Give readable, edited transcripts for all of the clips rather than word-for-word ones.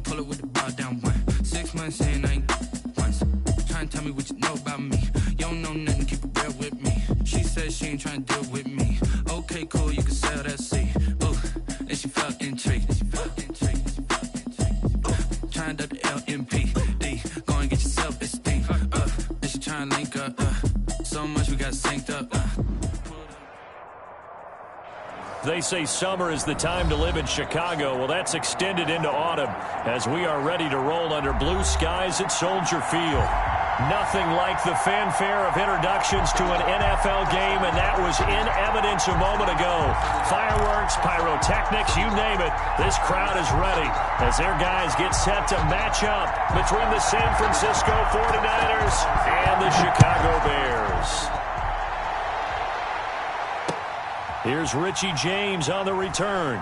pull up with the ball down one. 6 months in, I ain't once. Trying to tell me what you know about me. You don't know nothing, keep it real with me. She said she ain't trying to deal with me. Okay, cool, you can sell that seat. Ooh, and she felt intrigued. Trying to the LMPD. Go and get your self-esteem. And she trying to link up. So much we got synced up. They say summer is the time to live in Chicago. Well, that's extended into autumn as we are ready to roll under blue skies at Soldier Field. Nothing like the fanfare of introductions to an NFL game, and that was in evidence a moment ago. Fireworks, pyrotechnics, you name it. This crowd is ready as their guys get set to match up between the San Francisco 49ers and the Chicago Bears. Here's Richie James on the return.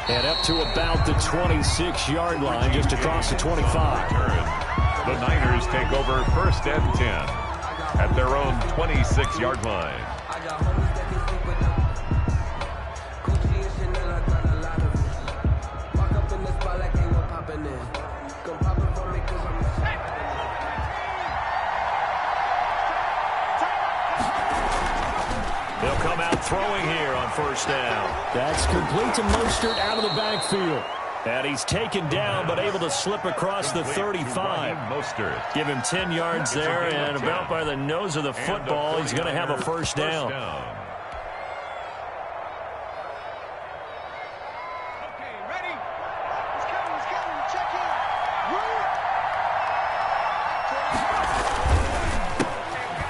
And up to about the 26-yard line, just across the 25. The Niners take over 1st and 10 at their own 26-yard line. They'll come out throwing here on 1st down. That's complete to Mostert out of the backfield. And he's taken down, but able to slip across the 35. Give him 10 yards there, and about by the nose of the football, he's going to have a 1st down. Okay, ready? Let's go. Check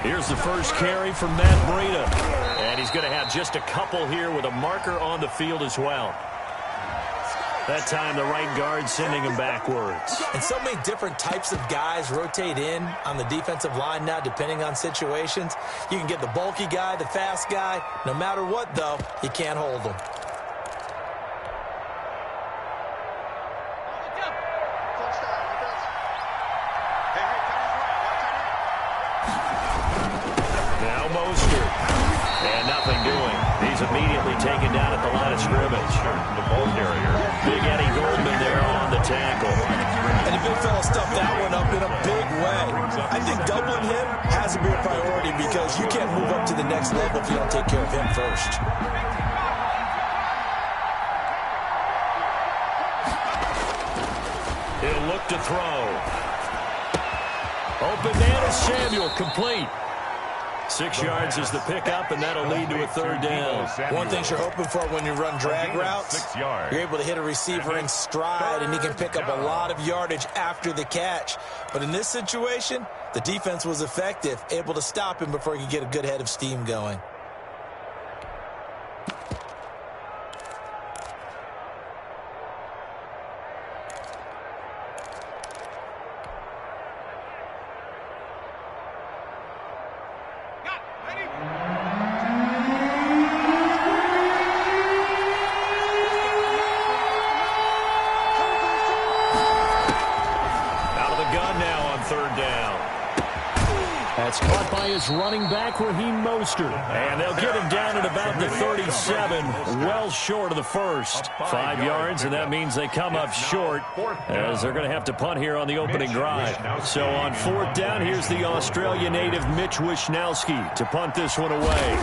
in. Here's the first carry for Matt Breida. And he's going to have just a couple here with a marker on the field as well. That time, the right guard sending him backwards. And so many different types of guys rotate in on the defensive line now, depending on situations. You can get the bulky guy, the fast guy. No matter what, though, you can't hold them. Now Mostert. And nothing doing. He's immediately taken down at the line of scrimmage. The ball carrier. Big Eddie Goldman there on the tackle. And the big fella stuffed that one up in a big way. I think doubling him has to be a priority because you can't move up to the next level if you don't take care of him first. He'll look to throw. Open man is Samuel, complete. 6 yards is the pickup, and that'll lead to a 3rd down. One thing you're hoping for when you run drag routes, you're able to hit a receiver in stride, and he can pick up a lot of yardage after the catch. But in this situation, the defense was effective, able to stop him before he could get a good head of steam going. That's caught by his running back, Raheem Mostert. And they'll get him down at about the 37, well short of the 1st. 5 yards, and that means they come up short as they're going to have to punt here on the opening drive. So on 4th down, here's the Australia native Mitch Wishnowsky to punt this one away.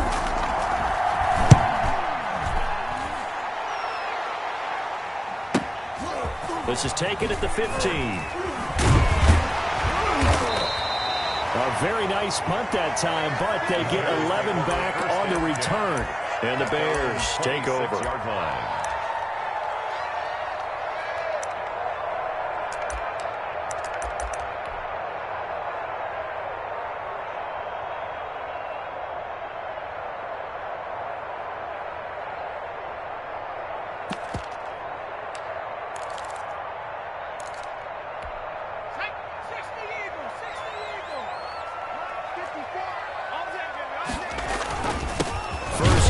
This is taken at the 15. A very nice punt that time, but they get 11 back on the return. And the Bears take over.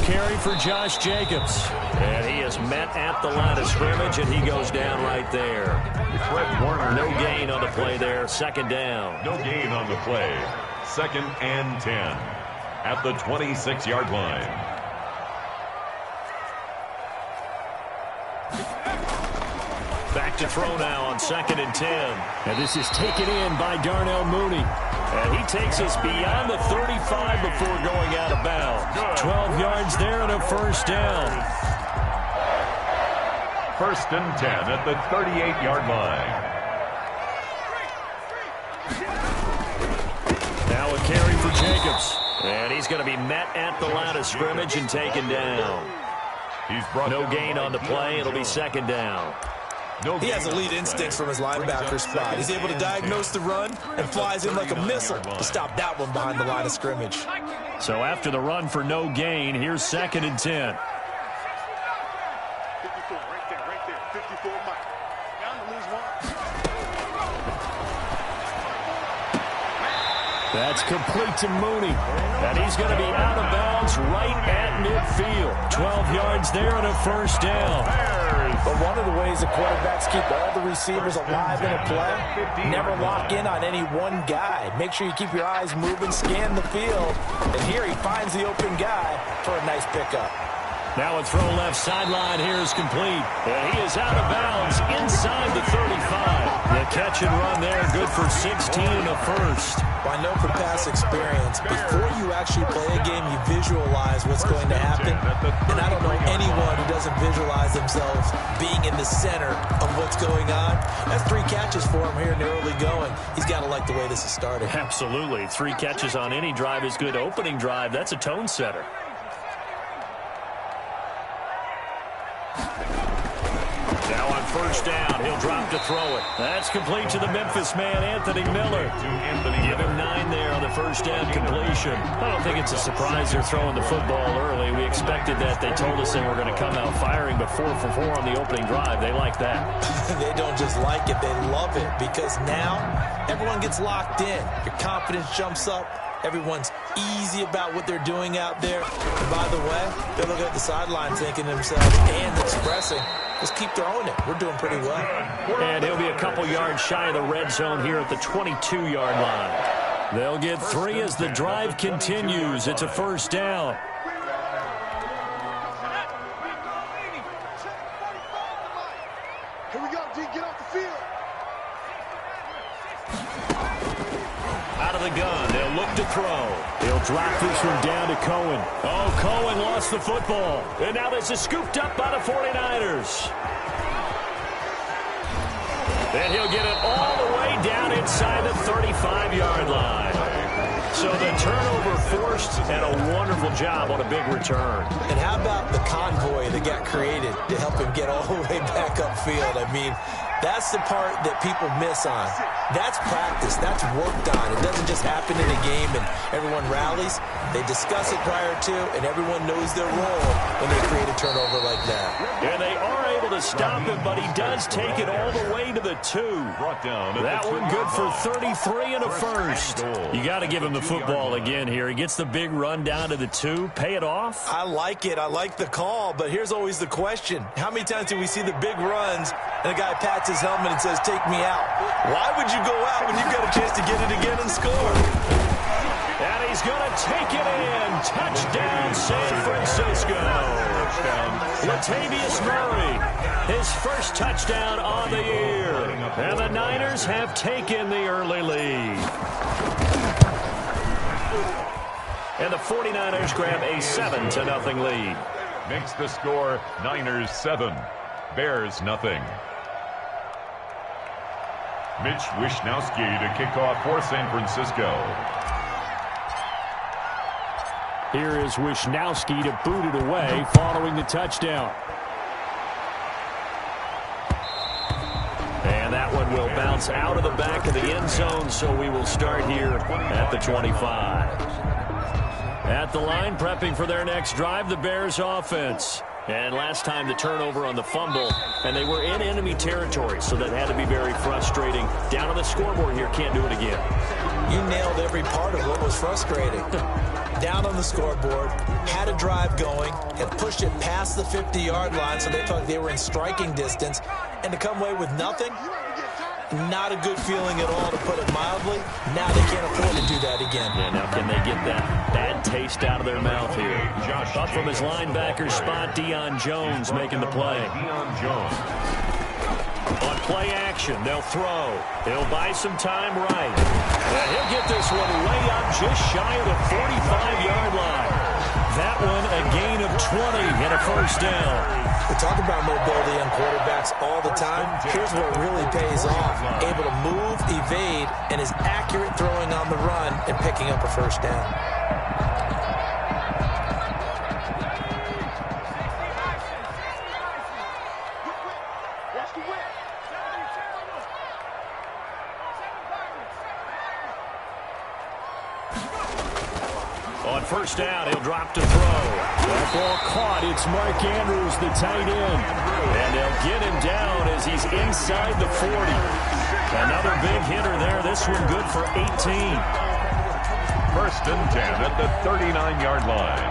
Carry for Josh Jacobs. And he is met at the line of scrimmage, and he goes down right there. Fred Warner. No gain on the play there. 2nd down. No gain on the play. 2nd and 10 at the 26-yard line. Back to throw now on 2nd and 10. And this is taken in by Darnell Mooney. And he takes us beyond the 35 before going out of bounds. 12 yards there and a first down. 1st and 10 at the 38-yard line. Now a carry for Jacobs. And he's going to be met at the line of scrimmage and taken down. No gain on the play. It'll be 2nd down. He has elite instincts from his linebacker spot. He's able to diagnose the run and flies in like a missile to stop that one behind the line of scrimmage. So after the run for no gain, here's 2nd and 10. 54, right there, 54 Mike. Down to lose one. That's complete to Mooney. And he's going to be out of bounds right at midfield. 12 yards there and a first down. But one of the ways the quarterbacks keep all the receivers alive in a play, never lock in on any one guy. Make sure you keep your eyes moving, scan the field. And here he finds the open guy for a nice pickup. Now a throw left sideline here is complete. And he is out of bounds inside the 35. The catch and run there, good for 16 and a first. Well, I know from past experience, before you actually play a game, you visualize what's going to happen. And I don't know anyone who doesn't visualize themselves being in the center of what's going on. That's 3 catches for him here in the early going. He's got to like the way this is starting. Absolutely. 3 catches on any drive is good. Opening drive, that's a tone setter. Now on first down, he'll drop to throw it. That's complete to the Memphis man, Anthony Miller. Give him 9 there on the first down completion. I don't think it's a surprise they're throwing the football early. We expected that. They told us they were going to come out firing, but 4 for 4 on the opening drive. They like that. They don't just like it, they love it, because now everyone gets locked in. Your confidence jumps up. Everyone's easy about what they're doing out there. And by the way, they're looking at the sideline thinking to themselves and expressing, just keep throwing it. We're doing pretty well. And he'll be a couple yards shy of the red zone here at the 22-yard line. They'll get 3 as the drive continues. It's a first down. Here we go, D, get off the field. Out of the gun, they'll look to throw. He'll drop this one down to Cohen. Oh, Cohen lost the football. And now this is scooped up by the 49ers. And he'll get it all the way down inside the 35-yard line. So the turnover forced and a wonderful job on a big return. And how about the convoy that got created to help him get all the way back upfield? I mean, that's the part that people miss on. That's practice. That's worked on. It doesn't just happen in a game and everyone rallies. They discuss it prior to, and everyone knows their role when they create a turnover like that. And they are able to stop him, but he does take it all the way to the 2. That one good for 33 and a first. You got to give him the football again here. He gets the big run down to the 2. Pay it off. I like it. I like the call, but here's always the question. How many times do we see the big runs and a guy pats his helmet and says, take me out? Why would you go out when you've got a chance to get it again and score? And he's going to take it in. Touchdown, San Francisco. Latavius Murray, his first touchdown on the year. And the Niners have taken the early lead. And the 49ers grab a 7-0 lead. Makes the score Niners 7, Bears nothing. Mitch Wishnowsky to kick off for San Francisco. Here is Wishnowsky to boot it away following the touchdown. And that one will bounce out of the back of the end zone, so we will start here at the 25. At the line, prepping for their next drive, the Bears offense. And last time the turnover on the fumble, and they were in enemy territory, so that had to be very frustrating. Down on the scoreboard here, can't do it again. You nailed every part of what was frustrating. Down on the scoreboard, had a drive going, had pushed it past the 50-yard line, so they felt they were in striking distance, and to come away with nothing, not a good feeling at all, to put it mildly. Now they can't afford to do that again. Yeah, now can they get that bad taste out of their mouth here? Up from his linebacker spot, Deion Jones making the play. Deion Jones. On play action. They'll throw. He'll buy some time right. And he'll get this one way up just shy of the 45-yard line. That one a gain of 20 and a first down. We talk about mobility on quarterbacks all the time. Here's what really pays off. Able to move, evade, and is accurate throwing on the run and picking up a first down. On first down, he'll drop to throw. That ball caught. It's Mark Andrews, the tight end. And they'll get him down as he's inside the 40. Another big hitter there. This one good for 18. First and 10 at the 39-yard line.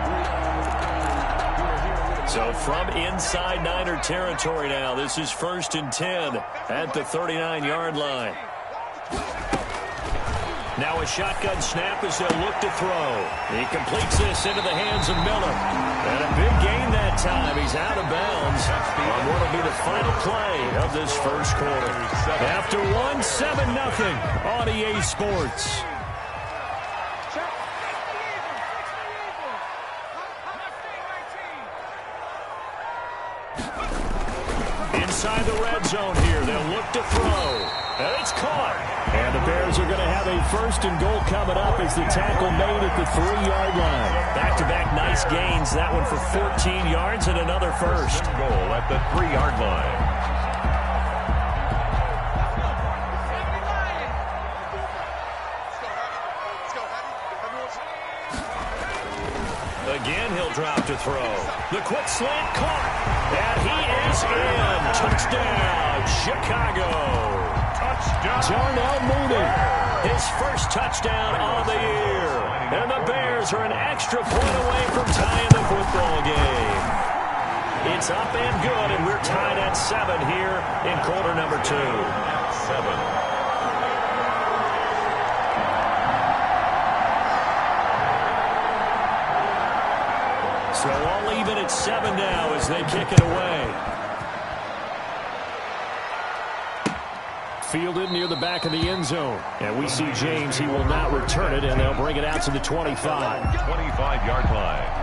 So from inside Niner territory now, this is first and 10 at the 39-yard line. Now a shotgun snap as they'll look to throw. He completes this into the hands of Miller. And a big gain that time. He's out of bounds on what will be the final play of this first quarter. After 1, 7-0 on EA Sports. Inside the red zone here. They'll look to throw. And it's caught. And the Bears are going to have a first and goal coming up as the tackle made at the 3-yard line. Back-to-back nice gains. That one for 14 yards and another first. Goal at the 3-yard line. Again, he'll drop to throw. The quick slant caught. And he is in. Touchdown, Chicago. Darnell Mooney, his first touchdown on the year. And the Bears are an extra point away from tying the football game. It's up and good, and we're tied at 7 here in quarter number 2. 7. So all even at 7 now as they kick it away. Fielded near the back of the end zone. And we see James. He will not return it, and they'll bring it out to the 25. 25-yard line.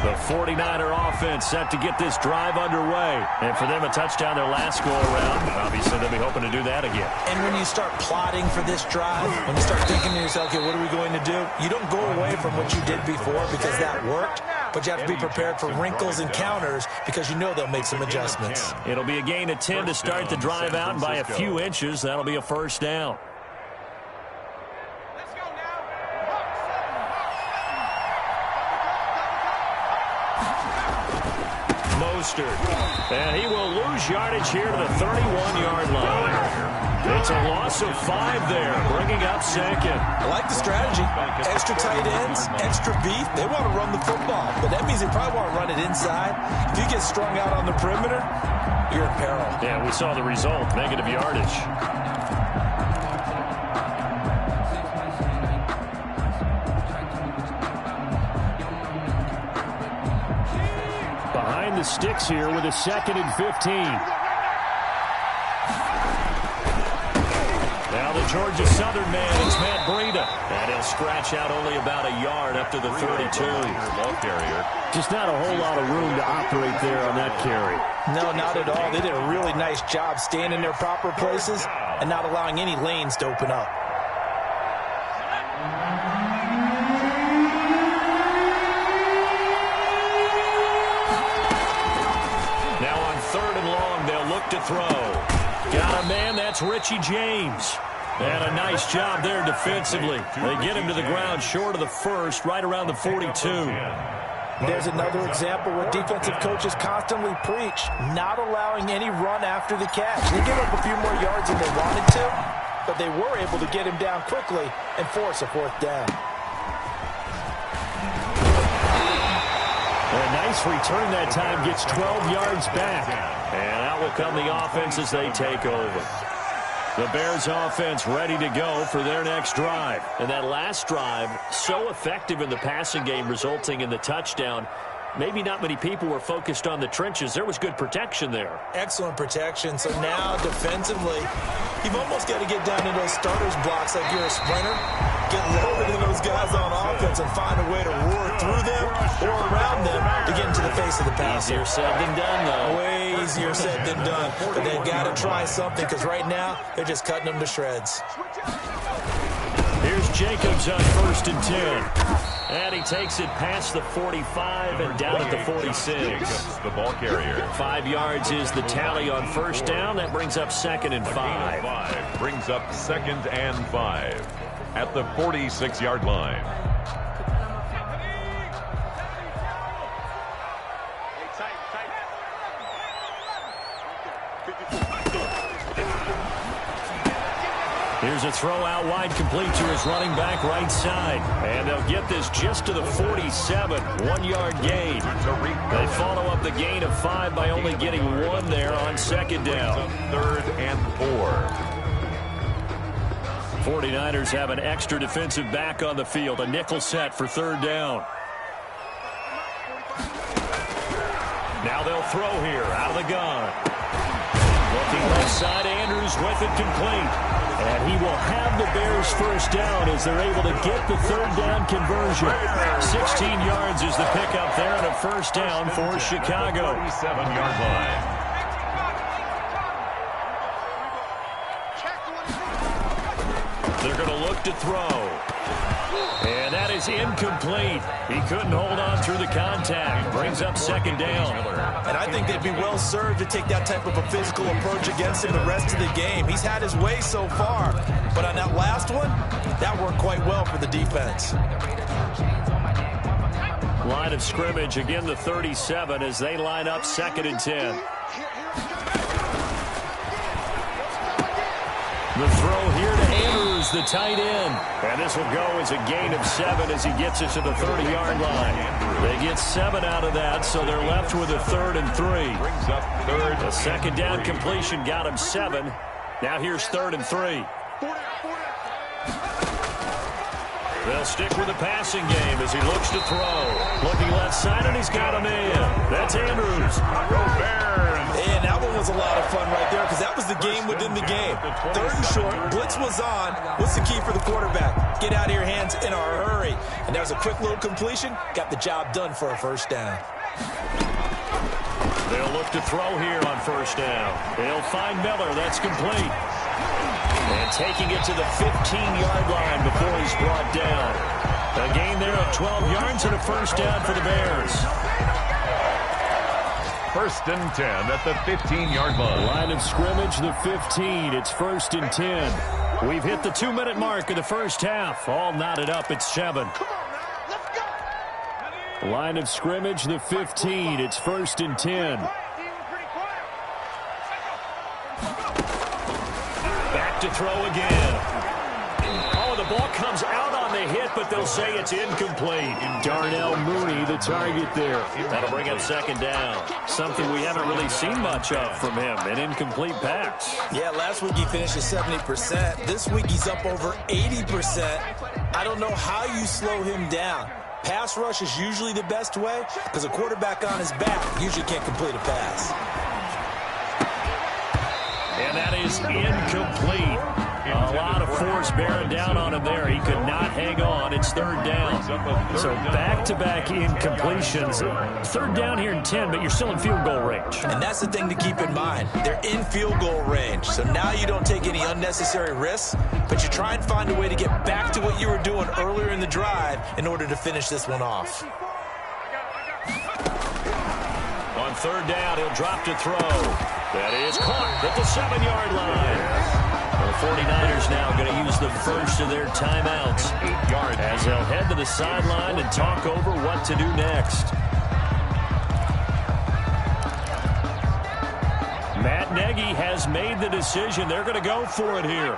The 49er offense set to get this drive underway. And for them, a touchdown their last go-around. Obviously, they'll be hoping to do that again. And when you start plotting for this drive, when you start thinking to yourself, okay, what are we going to do? You don't go away from what you did before because that worked, but you have to be prepared for wrinkles and counters because you know they'll make some adjustments. It'll be a gain of 10 to start the drive out, and by a few inches, that'll be a first down. And he will lose yardage here to the 31-yard line. It's a loss of 5 there, bringing up second. I like the strategy. Extra tight ends, extra beef. They want to run the football, but that means they probably want to run it inside. If you get strung out on the perimeter, you're in peril. Yeah, we saw the result, negative yardage. Behind the sticks here with a 2nd and 15. Now the Georgia Southern man is Matt Breida. And he'll scratch out only about a yard up to the 32. Just not a whole lot of room to operate there on that carry. No, not at all. They did a really nice job staying in their proper places and not allowing any lanes to open up. To throw. Got a man, that's Richie James. And a nice job there defensively. They get him to the ground short of the first, right around the 42. There's another example what defensive coaches constantly preach, not allowing any run after the catch. They give up a few more yards than they wanted to, but they were able to get him down quickly and force a 4th down. A nice return that time, gets 12 yards back. And out will come the offense as they take over. The Bears offense ready to go for their next drive. And that last drive, so effective in the passing game, resulting in the touchdown. Maybe not many people were focused on the trenches. There was good protection there. Excellent protection. So now defensively, you've almost got to get down into those starters blocks like you're a sprinter. Get loaded in those guys on offense and find a way to roar through them or around them to get into the face of the passer. Easier said than done, though. Way easier said than done. But they've got to try something because right now they're just cutting them to shreds. Here's Jacobs on 1st and 10. And he takes it past the 45 and down at the 46. The ball carrier. 5 yards is the tally on 1st down. That brings up 2nd and 5. Brings up 2nd and 5 at the 46-yard line. Here's a throw out wide, complete to his running back right side. And they'll get this just to the 47, 1-yard gain. They follow up the gain of 5 by only getting 1 there on 2nd down. 3rd and 4. 49ers have an extra defensive back on the field, a nickel set for 3rd down. Now they'll throw here out of the gun. Looking left side, Andrews with it complete. And he will have the Bears 1st down as they're able to get the 3rd down conversion. 16 yards is the pickup there and a 1st down for Chicago. 37-yard line. They're going to look to throw. And that is incomplete. He couldn't hold on through the contact. Brings up 2nd down. And I think they'd be well served to take that type of a physical approach against him the rest of the game. He's had his way so far. But on that last one, that worked quite well for the defense. Line of scrimmage, again the 37 as they line up 2nd and 10. The throw here to Andrews, the tight end. And this will go as a gain of 7 as he gets it to the 30-yard line. They get 7 out of that, so they're left with a 3rd and 3. Brings up 3rd. The 2nd down completion got him 7. Now here's 3rd and 3. They'll stick with the passing game as he looks to throw. Looking left side, and he's got him in. That's Andrews. Go Bears. And that one was a lot of fun right there because that was the game within the game. 3rd and short, blitz was on. What's the key for the quarterback? Get out of your hands in a hurry. And that was a quick little completion. Got the job done for a 1st down. They'll look to throw here on 1st down. They'll find Miller. That's complete. And taking it to the 15-yard line before he's brought down. A gain there of 12 yards and a 1st down for the Bears. 1st and 10 at the 15-yard line. Line of scrimmage, the 15. It's 1st and 10. We've hit the 2-minute mark of the 1st half. All knotted up at 7. Line of scrimmage, the 15. It's 1st and 10. Back to throw again. Oh, the ball comes out on the hit, but they'll say it's incomplete. Darnell Mooney, the target there. That'll bring up 2nd down. Something we haven't really seen much of from him, an incomplete pass. Yeah, last week he finished at 70%. This week he's up over 80%. I don't know how you slow him down. Pass rush is usually the best way because a quarterback on his back usually can't complete a pass. And that is incomplete. A lot of force bearing down on him there. He could not hang on. It's 3rd down. So back-to-back incompletions. 3rd down here in 10, but you're still in field goal range. And that's the thing to keep in mind. They're in field goal range. So now you don't take any unnecessary risks, but you try and find a way to get back to what you were doing earlier in the drive in order to finish this one off. On 3rd down, he'll drop to throw. That is caught at the 7-yard line. The 49ers now going to use the first of their timeouts 8 yards as they'll head to the sideline and talk over what to do next. Matt Nagy has made the decision. They're going to go for it here.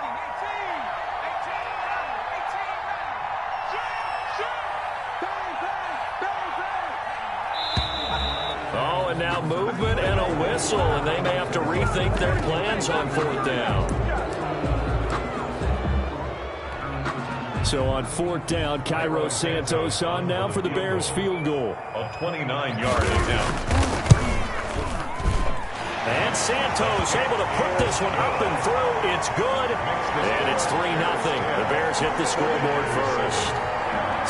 Oh, and now movement and a whistle, and they may have to rethink their plans on 4th down. So on 4th down, Cairo Santos on now for the Bears field goal. A 29-yard attempt. And Santos able to put this one up and through. It's good. And it's 3-0. The Bears hit the scoreboard first.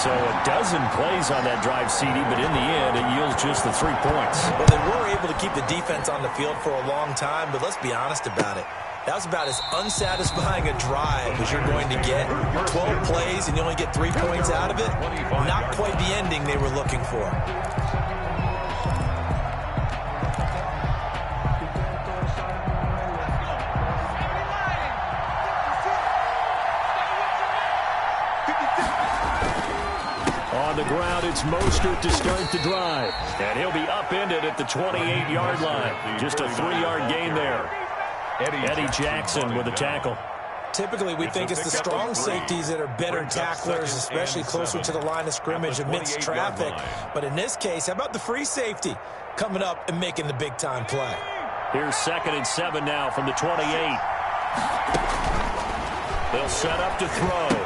So a dozen plays on that drive, CD, but in the end, it yields just the 3 points. Well, they were able to keep the defense on the field for a long time, but let's be honest about it. That was about as unsatisfying a drive as you're going to get. 12 plays and you only get 3 points out of it. Not quite the ending they were looking for. On the ground, it's Mostert to start the drive. And he'll be upended at the 28-yard line. Just a 3-yard gain there. Eddie Jackson with a tackle. Typically, we think it's the strong safeties that are better tacklers, especially closer to the line of scrimmage amidst traffic. But in this case, how about the free safety coming up and making the big-time play? Here's 2nd and 7 now from the 28. They'll set up to throw.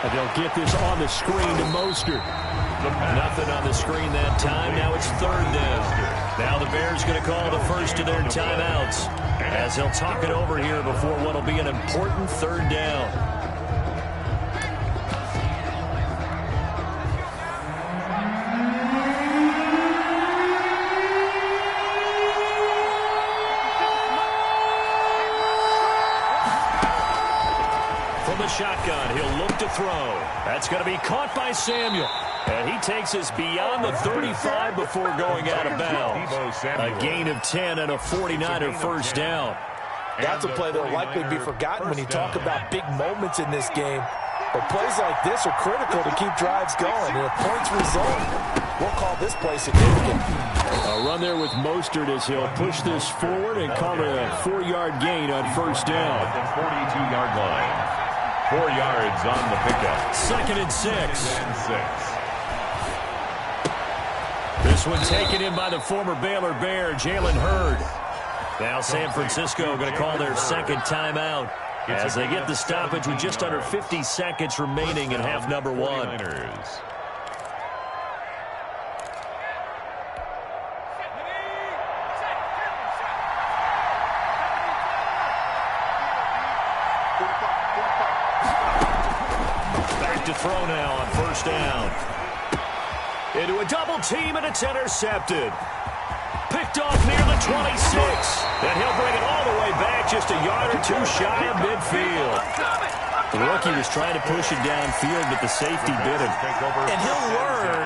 And they'll get this on the screen to Mostert. Nothing on the screen that time. Now it's 3rd down. Now the Bears going to call the first of their timeouts as they'll talk it over here before what will be an important 3rd down. Shotgun, he'll look to throw. That's going to be caught by Samuel. And he takes us beyond the 35 before going out of bounds. A gain of 10 and a 49er first down. That's a play that will likely be forgotten when you talk about big moments in this game. But plays like this are critical to keep drives going. And if points result, we'll call this play significant. A run there with Mostert as he'll push this forward and call it a 4-yard gain on first down. At the 42-yard line. 4 yards on the pickup. 2nd and 6. This one taken in by the former Baylor Bear, Jalen Hurd. Now San Francisco going to call their 2nd timeout as they get the stoppage with just under 50 seconds remaining in half number 1. To throw now on first down. Into a double team, and it's intercepted. Picked off near the 26. And he'll bring it all the way back just a yard or two shy of midfield. The rookie was trying to push it downfield, but the safety bit him. And he'll learn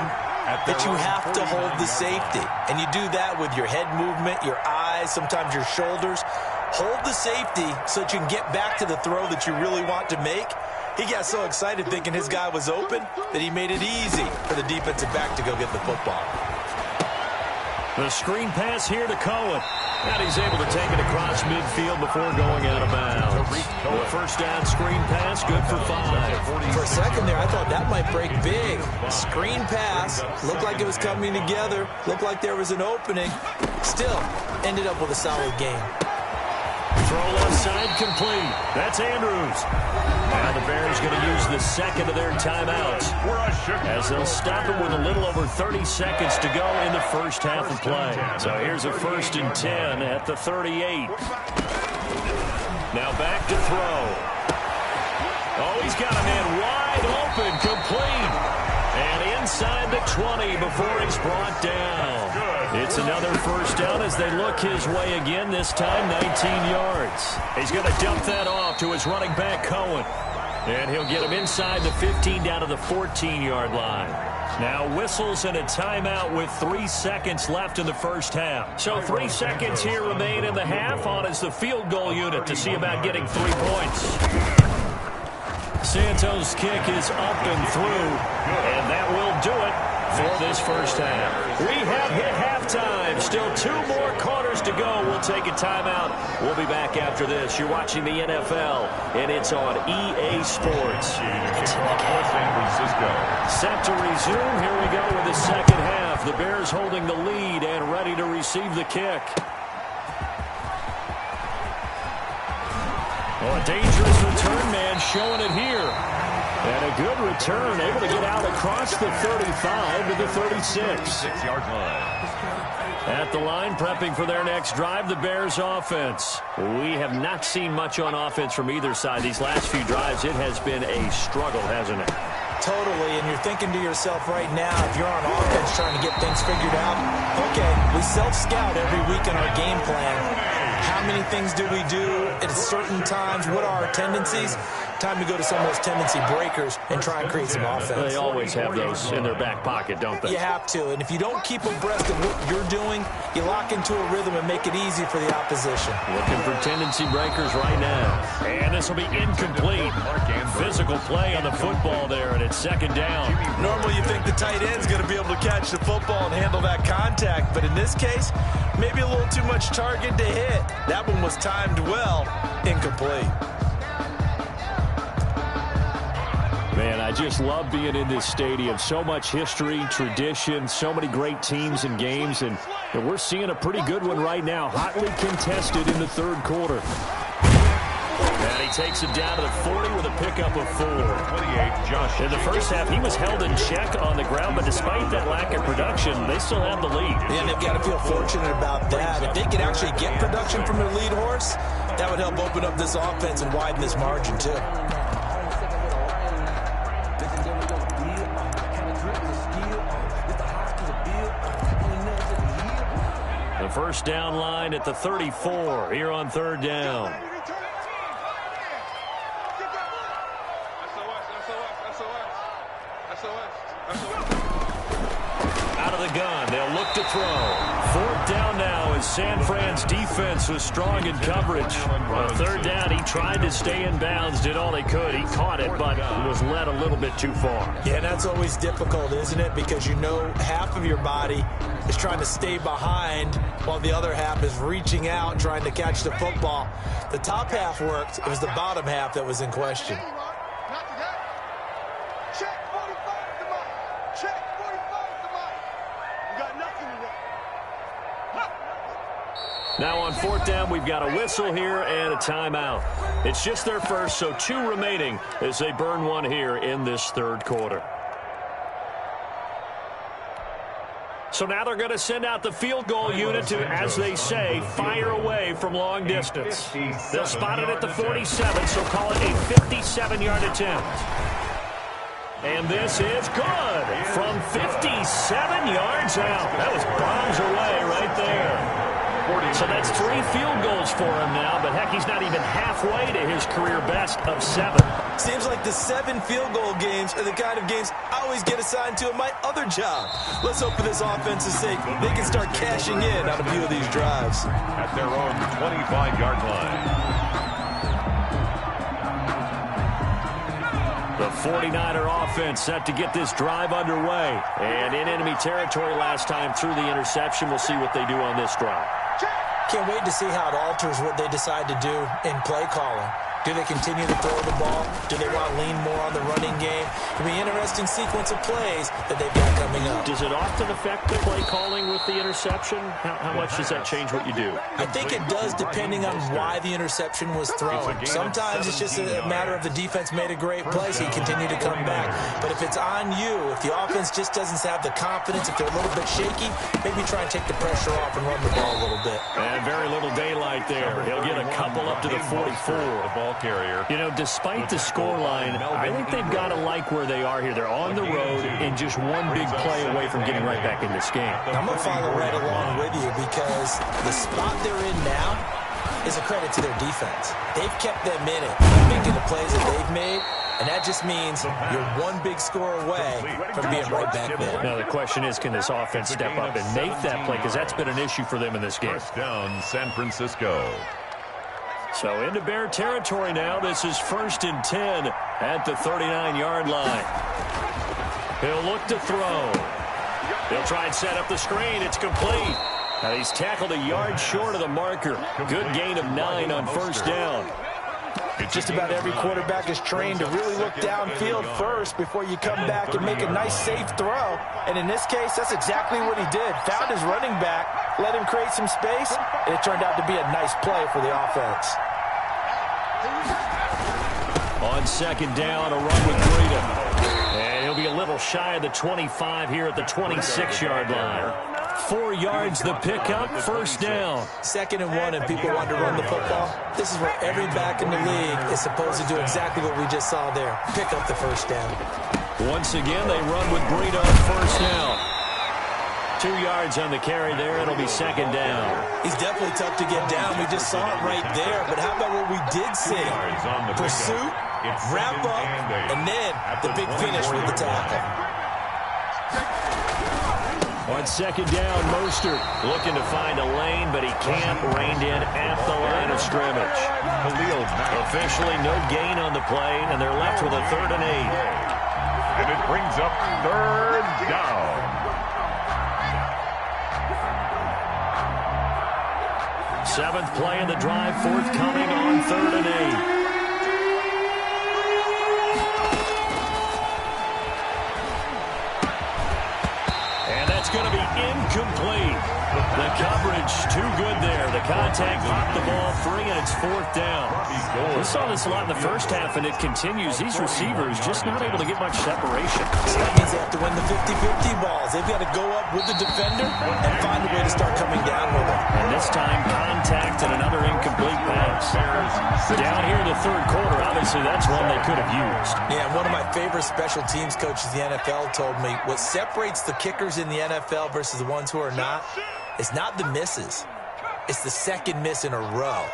that you have to hold the safety. And you do that with your head movement, your eyes, sometimes your shoulders. Hold the safety so that you can get back to the throw that you really want to make. He got so excited thinking his guy was open that he made it easy for the defensive back to go get the football. The screen pass here to Cohen. And he's able to take it across midfield before going out of bounds. The first down screen pass, good for 5. For a second there, I thought that might break big. Screen pass, looked like it was coming together, looked like there was an opening. Still, ended up with a solid game. Throw left side complete. That's Andrews. Now the Bears going to use the 2nd of their timeouts as they'll stop it with a little over 30 seconds to go in the first half of play. So here's a 1st and 10 at the 38. Now back to throw. Oh, he's got a man wide open, complete. And inside the 20 before he's brought down. It's another first down as they look his way again, this time 19 yards. He's going to dump that off to his running back, Cohen. And he'll get him inside the 15 down to the 14-yard line. Now whistles and a timeout with 3 seconds left in the first half. So 3 seconds here remain in the half on as the field goal unit to see about getting 3 points. Santos' kick is up and through, and that will do it for this first half. We have hit halftime. Still 2 more quarters to go. We'll take a timeout. We'll be back after this. You're watching the NFL, and it's on EA Sports. San Francisco. Set to resume. Here we go with the second half. The Bears holding the lead and ready to receive the kick. Oh, a dangerous return man showing it here. And a good return, able to get out across the 35 to the 36. 6-yard line. At the line, prepping for their next drive, the Bears offense. We have not seen much on offense from either side. These last few drives, it has been a struggle, hasn't it? Totally, and you're thinking to yourself right now, if you're on offense trying to get things figured out, okay, we self-scout every week in our game plan. How many things do we do at certain times? What are our tendencies? Time to go to some of those tendency breakers and try and create some offense. They always have those in their back pocket, don't they? You have to, and if you don't keep abreast of what you're doing, you lock into a rhythm and make it easy for the opposition. Looking for tendency breakers right now. And this will be incomplete. Physical play on the football there, and it's second down. Normally you think the tight end's going to be able to catch the football and handle that contact, but in this case, maybe a little too much target to hit. That one was timed well, incomplete. Man, I just love being in this stadium. So much history, tradition, so many great teams and games, and we're seeing a pretty good one right now, hotly contested in the third quarter. And he takes it down to the 40 with a pickup of 4. 28, Josh. In the first half, he was held in check on the ground, but despite that lack of production, they still have the lead. And they've got to feel fortunate about that. If they could actually get production from their lead horse, that would help open up this offense and widen this margin, too. The first down line at the 34 here on third down. Out of the gun, they'll look to throw. Fourth down now as San Fran's defense was strong in coverage. On third down, he tried to stay in bounds, did all he could. He caught it, but was led a little bit too far. Yeah, that's always difficult, isn't it? Because you know half of your body is trying to stay behind while the other half is reaching out, trying to catch the football. The top half worked. It was the bottom half that was in question. Now on fourth down, we've got a whistle here and a timeout. It's just their first, so 2 remaining as they burn one here in this third quarter. So now they're going to send out the field goal unit to, as they say, fire away from long distance. They'll spot it at the 47, so call it a 57-yard attempt. And this is good from 57 yards out. That was bombs away right there. So that's 3 field goals for him now, but heck, he's not even halfway to his career best of 7. Seems like the 7 field goal games are the kind of games I always get assigned to in my other job. Let's hope for this offense's sake they can start cashing in on a few of these drives. At their own 25-yard line. The 49er offense set to get this drive underway. And in enemy territory last time through the interception. We'll see what they do on this drive. Can't wait to see how it alters what they decide to do in play calling. Do they continue to throw the ball? Do they want to lean more on the running game? It'll be an interesting sequence of plays that they've got coming up. Does it often affect the play calling with the interception? How much does that change what you do? I think it does depending on why the interception was thrown. Sometimes it's just a matter of the defense made a great play, so you continue to come back. But if it's on you, if the offense just doesn't have the confidence, if they're a little bit shaky, maybe try and take the pressure off and run the ball a little bit. And very little daylight there. He'll get a couple up to the 44. The ball carrier. You know, despite the scoreline, I think they've got to like where they are here. They're on the road and just one big play away from getting right back in this game. I'm going to follow right along with you because the spot they're in now is a credit to their defense. They've kept them in it, making the plays that they've made, and that just means you're one big score away from being right back there. Now, the question is, can this offense step up and make that play? Because that's been an issue for them in this game. First down, San Francisco. So into Bear territory now. This is 1st and 10 at the 39-yard line. He'll look to throw. He'll try and set up the screen. It's complete. Now he's tackled a yard short of the marker. Good gain of 9 on first down. Just about every quarterback is trained to really look downfield first before you come back and make a nice, safe throw. And in this case, that's exactly what he did. Found his running back, let him create some space, and it turned out to be a nice play for the offense. On On second down, a run with Breida. And he'll be a little shy of the 25 here at the 26-yard line. 4 yards the pickup, first down. 2nd and 1, and people want to run the football. This is where every back in the league is supposed to do exactly what we just saw there. Pick up the first down. Once again, they run with Breida on first down. 2 yards on the carry there. It'll be second down. He's definitely tough to get down. We just saw it right there. But how about what we did see? Pursuit, wrap up, and then the big finish with the tackle. On second down, Mostert looking to find a lane, but he can't. Reined in at the line of scrimmage. Officially no gain on the play, and they're left with a 3rd and 8. And it brings up 3rd down. 7th play in the drive, forthcoming on 3rd and 8. It's going to be incomplete. The coverage too good there. The contact popped the ball free, and it's 4th down. We saw this a lot in the first half, and it continues. These receivers just not able to get much separation. So that means they have to win the 50-50 balls. They've got to go up with the defender and find a way to start coming down with it. And this time, contact and another incomplete pass. Down here in the 3rd quarter, obviously that's one they could have used. Yeah, one of my favorite special teams coaches in the NFL told me what separates the kickers in the NFL versus the ones who are not is not the misses. It's the 2nd miss in a row.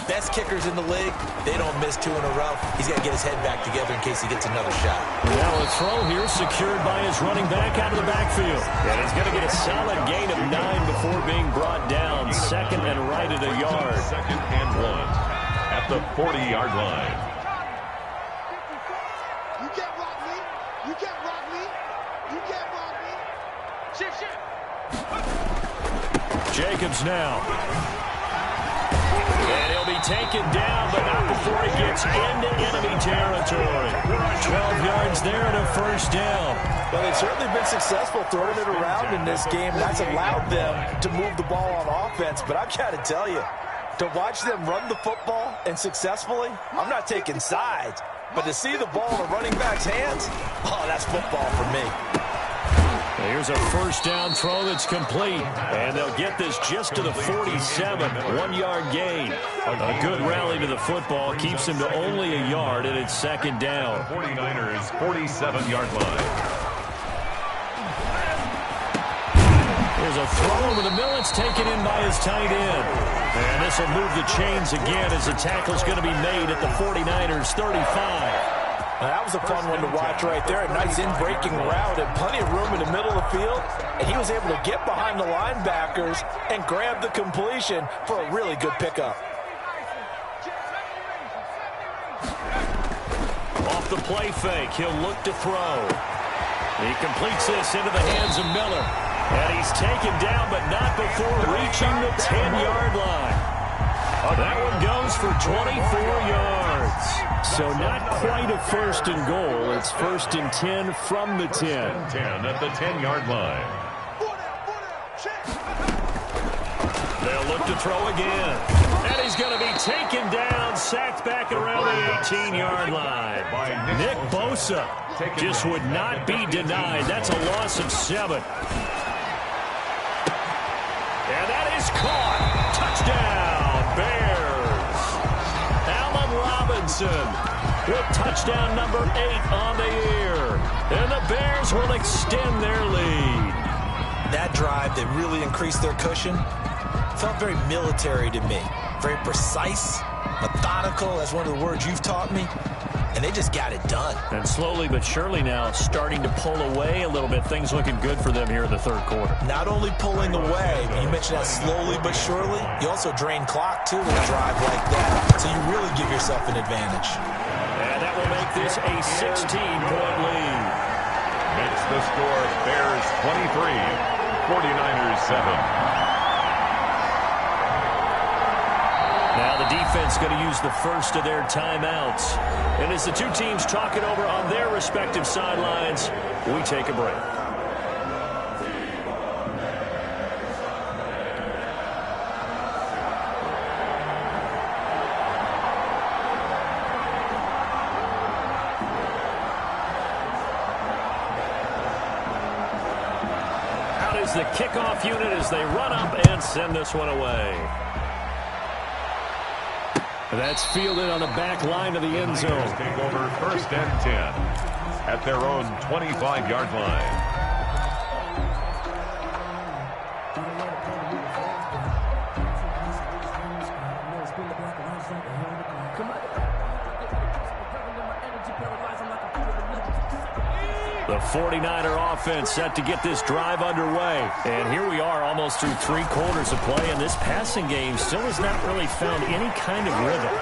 Best kickers in the league, they don't miss 2 in a row. He's got to get his head back together in case he gets another shot. Now a throw here secured by his running back out of the backfield. And he's going to get a solid gain of 9 before being brought down. 2nd and right at a yard. 2nd and 1 at the 40-yard line. You can't rock me. You can't rock me. You can't rock me. Shift. Jacobs now. And he'll be taken down, but not before he gets into enemy territory. 12 yards there and a first down. Well, they've certainly been successful throwing it around in this game. That's allowed them to move the ball on offense. But I've got to tell you, to watch them run the football and successfully, I'm not taking sides. But to see the ball in a running back's hands, oh, that's football for me. Here's a first down throw that's complete. And they'll get this just to the 47. 1-yard gain. A good rally to the football keeps him to only a yard, and it's second down. 49ers 47-yard line. There's a throw over the middle. It's taken in by his tight end. And this will move the chains again as the tackle's going to be made at the 49ers 35. Now, that was a fun one to watch right there. A nice in-breaking route and plenty of room in the middle of the field. And he was able to get behind the linebackers and grab the completion for a really good pickup. Off the play fake, he'll look to throw. He completes this into the hands of Miller. And he's taken down, but not before reaching the 10-yard line. That one goes for 24 yards. So not quite a first and goal. It's 1st and 10 from the 10. 10 at the 10-yard line. They'll look to throw again. And he's going to be taken down, sacked back around the 18-yard line. Nick Bosa just would not be denied. That's a loss of 7. And that is caught. Touchdown, Bears. Allen Robinson with touchdown number 8 on the year. And the Bears will extend their lead. That drive that really increased their cushion felt very military to me. Very precise, methodical. That's one of the words you've taught me. And they just got it done. And slowly but surely now starting to pull away a little bit. Things looking good for them here in the 3rd quarter. Not only pulling away, you mentioned that slowly but surely, you also drain clock too with a drive like that. So you really give yourself an advantage. And that will make this a 16-point lead. Makes the score Bears 23, 49ers 7. Now the defense going to use the first of their timeouts. And as the two teams talk it over on their respective sidelines, we take a break. the kickoff unit as they run up and send this one away. That's fielded on the back line of the end zone. Take over 1st and 10 at their own 25-yard line. The 49er offense set to get this drive underway. And here we are almost through 3 quarters of play, and this passing game still has not really found any kind of rhythm.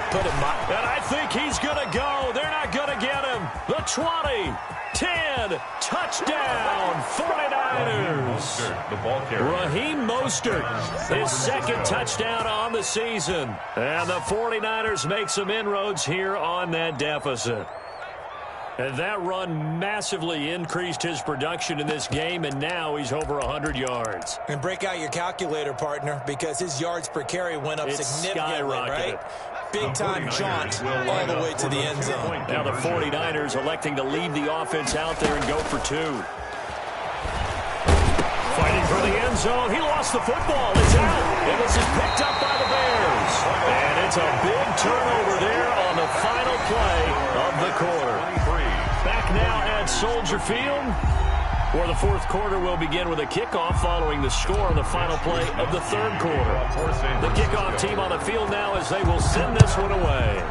And I think he's going to go. They're not going to get him. The 20, 10, touchdown, 49ers. The ball carrier. Raheem Mostert, his 2nd touchdown on the season. And the 49ers make some inroads here on that deficit. And that run massively increased his production in this game, and now he's over 100 yards. And break out your calculator, partner, because his yards per carry went up significantly, right? Big-time jaunt all the way to the end zone. Now the 49ers electing to leave the offense out there and go for 2. Fighting for the end zone. He lost the football. It's out. And this is picked up by the Bears. And it's a big turnover there on the final play of the quarter. Back now at Soldier Field, where the 4th quarter will begin with a kickoff following the score on the final play of the 3rd quarter. The kickoff team on the field now as they will send this one away.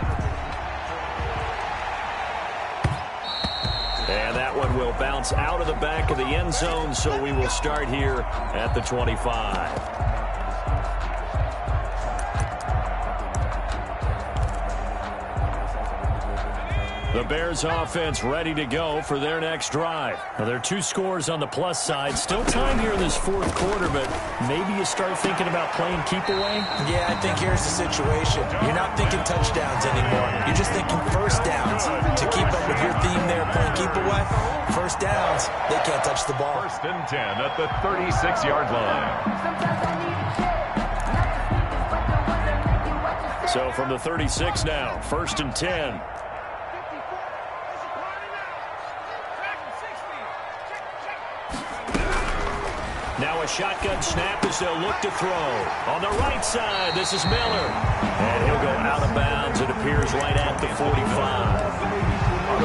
And that one will bounce out of the back of the end zone, so we will start here at the 25. The Bears offense ready to go for their next drive. Now, there are 2 scores on the plus side. Still time here in this 4th quarter, but maybe you start thinking about playing keep away? Yeah, I think here's the situation. You're not thinking touchdowns anymore. You're just thinking first downs. To keep up with your theme there, playing keep away, first downs, they can't touch the ball. 1st and 10 at the 36-yard line. So from the 36 now, 1st and 10. Now a shotgun snap as they'll look to throw. On the right side, this is Miller. And he'll go out of bounds. It appears right at the 45.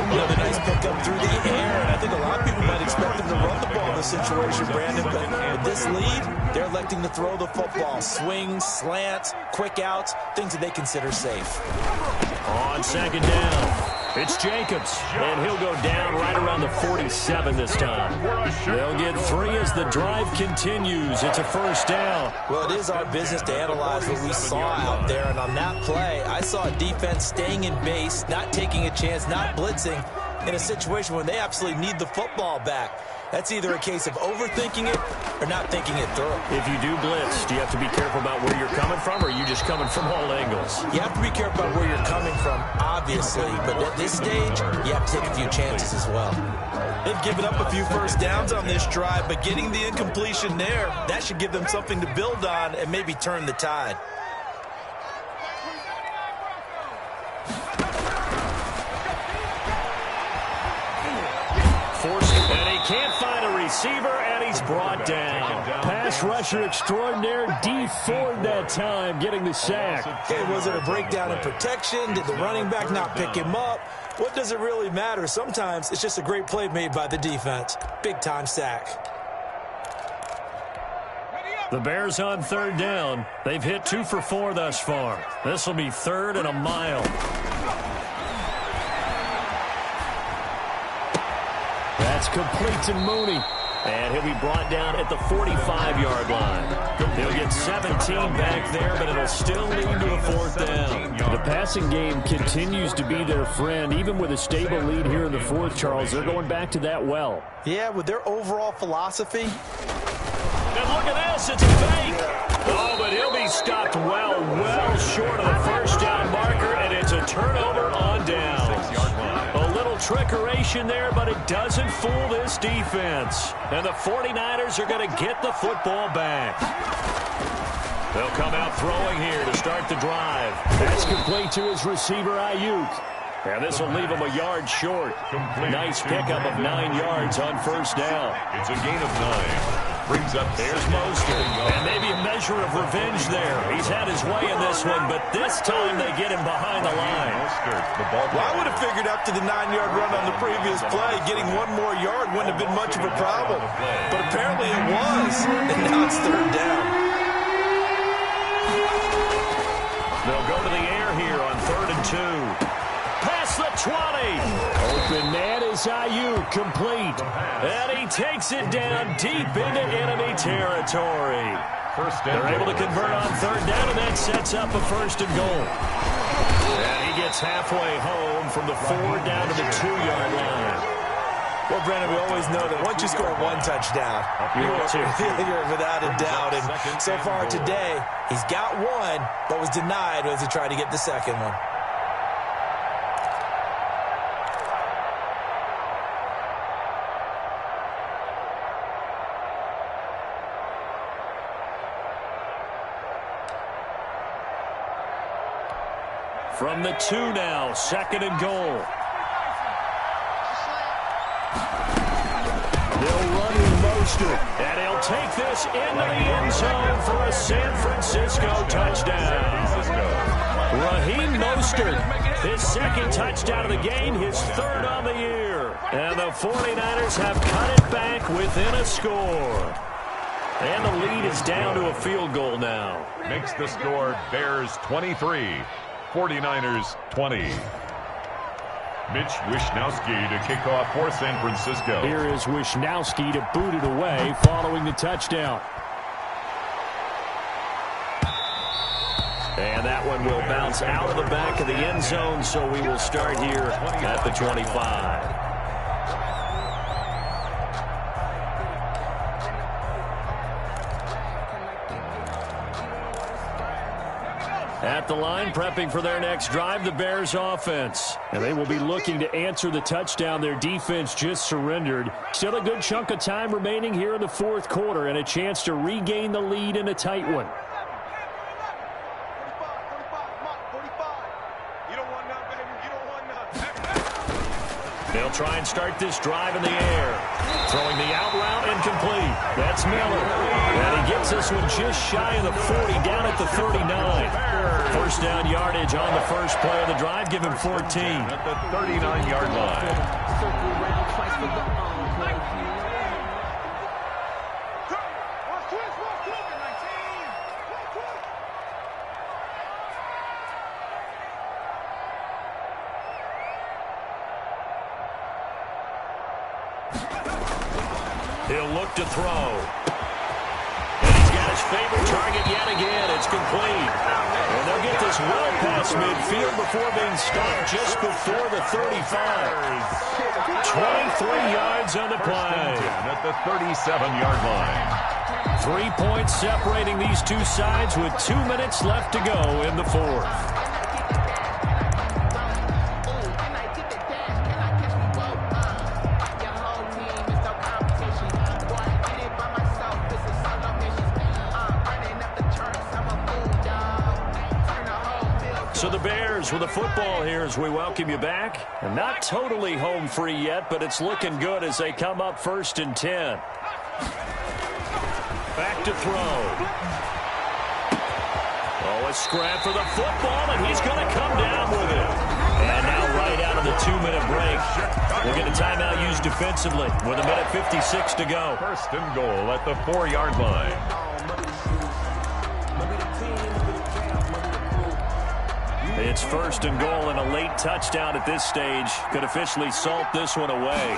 The nice pickup through the air. And I think a lot of people might expect them to run the ball in this situation, Brandon. But with this lead, they're electing to throw the football. Swings, slants, quick outs, things that they consider safe. On 2nd down, it's Jacobs, and he'll go down right around the 47 this time. They'll get 3 as the drive continues. It's a 1st down. Well, it is our business to analyze what we saw out there, and on that play, I saw a defense staying in base, not taking a chance, not blitzing, in a situation where they absolutely need the football back. That's either a case of overthinking it or not thinking it through. If you do blitz, do you have to be careful about where you're coming from, or are you just coming from all angles? You have to be careful about where you're coming from, obviously. But at this stage, you have to take a few chances as well. They've given up a few first downs on this drive, but getting the incompletion there, that should give them something to build on and maybe turn the tide. And he can't find a receiver, and he's brought down. Pass rusher extraordinaire, D Ford that time, getting the sack. Okay, was it a breakdown in protection? Did the running back not pick him up? What does it really matter? Sometimes it's just a great play made by the defense. Big-time sack. The Bears on 3rd down. They've hit 2 for 4 thus far. This will be 3rd and a mile. That's complete to Mooney. And he'll be brought down at the 45-yard line. He'll get 17 back there, but it'll still lead to a 4th down. The passing game continues to be their friend. Even with a stable lead here in the 4th, Charles, they're going back to that well. Yeah, with their overall philosophy. And look at this, it's a fake. Oh, but he'll be stopped well short of the 1st down marker, and it's a turnover on down. A little trickeration there, but it doesn't fool this defense. And the 49ers are going to get the football back. They'll come out throwing here to start the drive. That's complete to his receiver, Ayuk. And this will leave him a yard short. Nice pickup of 9 yards on first down. It's a gain of 9. Brings up There's Mostert. And maybe a measure of revenge there. He's had his way in this one, but this time they get him behind the line. Well, I would have figured after the 9-yard run on the previous play, getting 1 more yard wouldn't have been much of a problem. But apparently it was, and now it's third down. They'll go to the air here on 3rd and 2. Past the 20. Open man is Ayuk, complete. And he takes it down deep into enemy territory. They're able to convert on 3rd down, and that sets up a 1st and goal. And he gets halfway home from the 4 down to the 2-yard line. Well, Brandon, we always know that once you score 1 touchdown, you're without a doubt. And so far today, he's got 1, but was denied as he tried to get the second one. From the 2 now, 2nd and goal. They'll run with Mostert, and he'll take this into the end zone for a San Francisco touchdown. Raheem Mostert, his 2nd touchdown of the game, his 3rd on the year. And the 49ers have cut it back within a score. And the lead is down to a field goal now. Makes the score Bears 23. 49ers 20. Mitch Wishnowsky to kick off for San Francisco. Here is Wishnowsky to boot it away following the touchdown. And that one will bounce out of the back of the end zone, so we will start here at the 25. At the line, prepping for their next drive, the Bears offense. And they will be looking to answer the touchdown their defense just surrendered. Still a good chunk of time remaining here in the 4th quarter and a chance to regain the lead in a tight one. They'll try and start this drive in the air. Throwing the out route incomplete. That's Miller. And he gets this one just shy of the 40, down at the 39. 1st down yardage on the first play of the drive. Give him 14. At the 39-yard line. He'll look to throw. And he's got his favorite target yet again. It's complete. And they'll get this well past midfield before being stopped just before the 35. 23 yards on the play. At the 37-yard line. 3 points separating these two sides with 2 minutes left to go in the 4th. So the Bears with the football here as we welcome you back. And not totally home free yet, but it's looking good as they come up 1st and 10. Back to throw. Oh, a scrap for the football, and he's going to come down with it. And now right out of the 2-minute break, we'll get a timeout used defensively with 1:56 to go. 1st and goal at the 4-yard line. It's 1st and goal, and a late touchdown at this stage could officially salt this one away.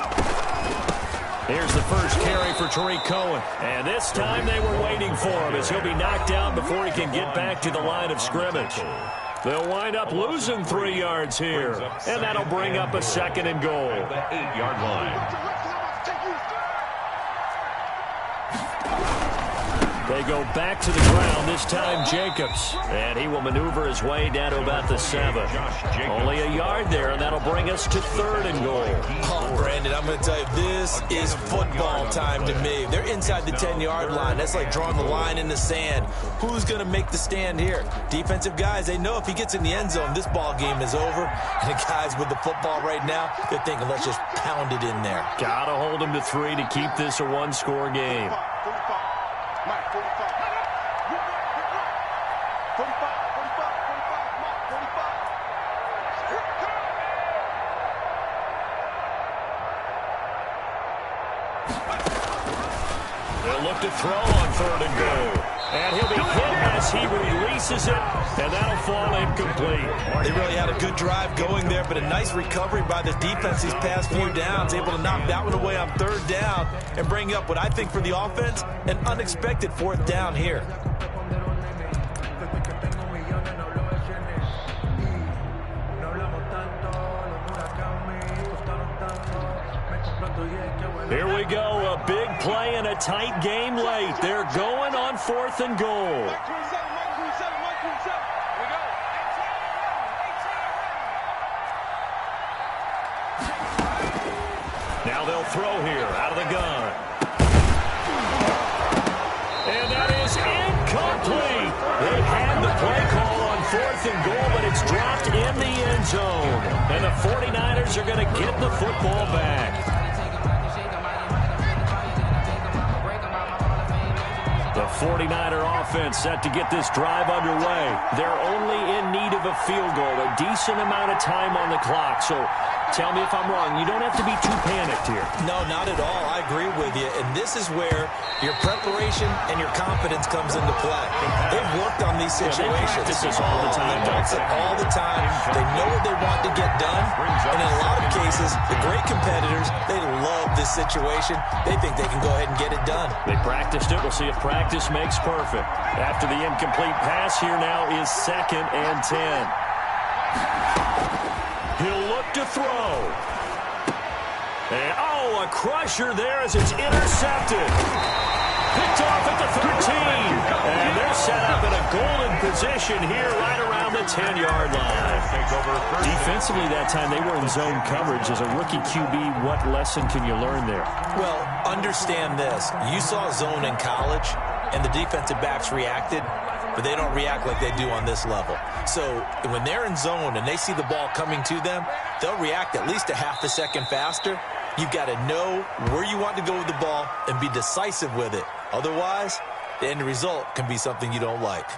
Here's the first carry for Tariq Cohen. And this time they were waiting for him as he'll be knocked down before he can get back to the line of scrimmage. They'll wind up losing 3 yards here, and that'll bring up a 2nd and goal. The 8-yard line. They go back to the ground, this time Jacobs. And he will maneuver his way down to about the 7. Only a yard there, and that'll bring us to 3rd and goal. Oh, Brandon, I'm going to tell you, this is football time to me. They're inside the 10-yard line. That's like drawing the line in the sand. Who's going to make the stand here? Defensive guys, they know if he gets in the end zone, this ball game is over. And the guys with the football right now, they're thinking, let's just pound it in there. Got to hold him to 3 to keep this a one-score game. They'll look to throw on 3rd and goal. And he'll be hit as he releases it, and that'll fall incomplete. They really had a good drive going there, but a nice recovery by the defense these past few downs, able to knock that one away on 3rd down and bring up what I think for the offense, an unexpected 4th down here. Here we go, a big play and a tight game late. They're going on 4th and goal. Now they'll throw here out of the gun. And that is incomplete. They had the play call on 4th and goal, but it's dropped in the end zone. And the 49ers are going to get the football back. The 49er offense set to get this drive underway. They're only in need of a field goal, a decent amount of time on the clock. So tell me if I'm wrong. You don't have to be too panicked here. No, not at all. I agree with you. And this is where your preparation and your confidence comes into play. They've worked on these situations. They practice this all the time. They practice it all the time. They know what they want to get done. And in a lot of cases, the great competitors, they love this situation. They think they can go ahead and get it done. They practiced it. We'll see if practice makes perfect. After the incomplete pass, here now is 2nd and 10. He'll look to throw. And, a crusher there as it's intercepted. Picked off at the 13. And they're set up in a golden position here right around the 10-yard line. Defensively that time, they were in zone coverage. As a rookie QB, what lesson can you learn there? Well, understand this. You saw zone in college, and the defensive backs reacted, but they don't react like they do on this level. So when they're in zone and they see the ball coming to them, they'll react at least a half a second faster. You've got to know where you want to go with the ball and be decisive with it. Otherwise, the end result can be something you don't like.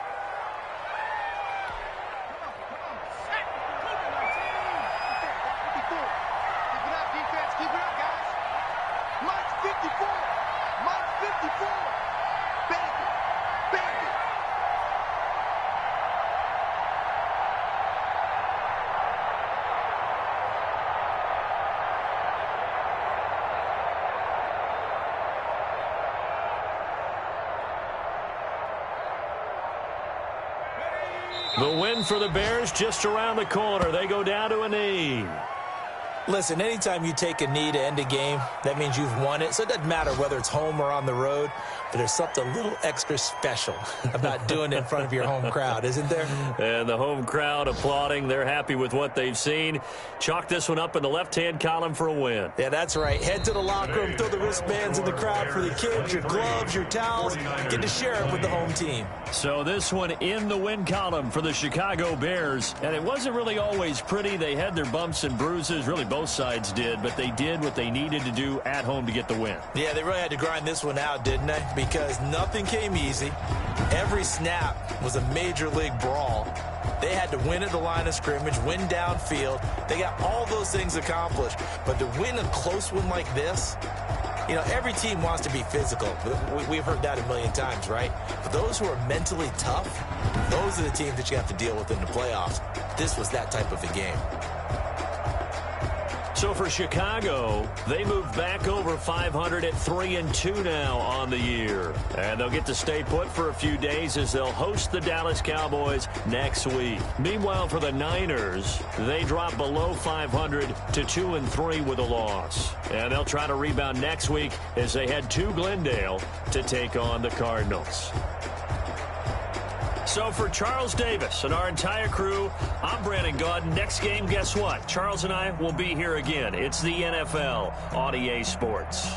The win for the Bears just around the corner. They go down to a knee. Listen, anytime you take a knee to end a game, that means you've won it. So it doesn't matter whether it's home or on the road, but there's something a little extra special about doing it in front of your home crowd, isn't there? And the home crowd applauding. They're happy with what they've seen. Chalk this one up in the left-hand column for a win. Yeah, that's right. Head to the locker room, throw the wristbands in the crowd for the kids, your gloves, your towels. Get to share it with the home team. So this one in the win column for the Chicago Bears. And it wasn't really always pretty. They had their bumps and bruises. Really, both sides did. But they did what they needed to do at home to get the win. Yeah, they really had to grind this one out, didn't they? Because nothing came easy. Every snap was a major league brawl. They had to win at the line of scrimmage, win downfield. They got all those things accomplished. But to win a close one like this, you know, every team wants to be physical. We've heard that a million times, right? But those who are mentally tough, those are the teams that you have to deal with in the playoffs. This was that type of a game. So for Chicago, they move back over 500 at 3-2 now on the year. And they'll get to stay put for a few days as they'll host the Dallas Cowboys next week. Meanwhile, for the Niners, they drop below 500 to 2-3 with a loss. And they'll try to rebound next week as they head to Glendale to take on the Cardinals. So for Charles Davis and our entire crew, I'm Brandon Gaudin. Next game, guess what? Charles and I will be here again. It's the NFL on EA Sports.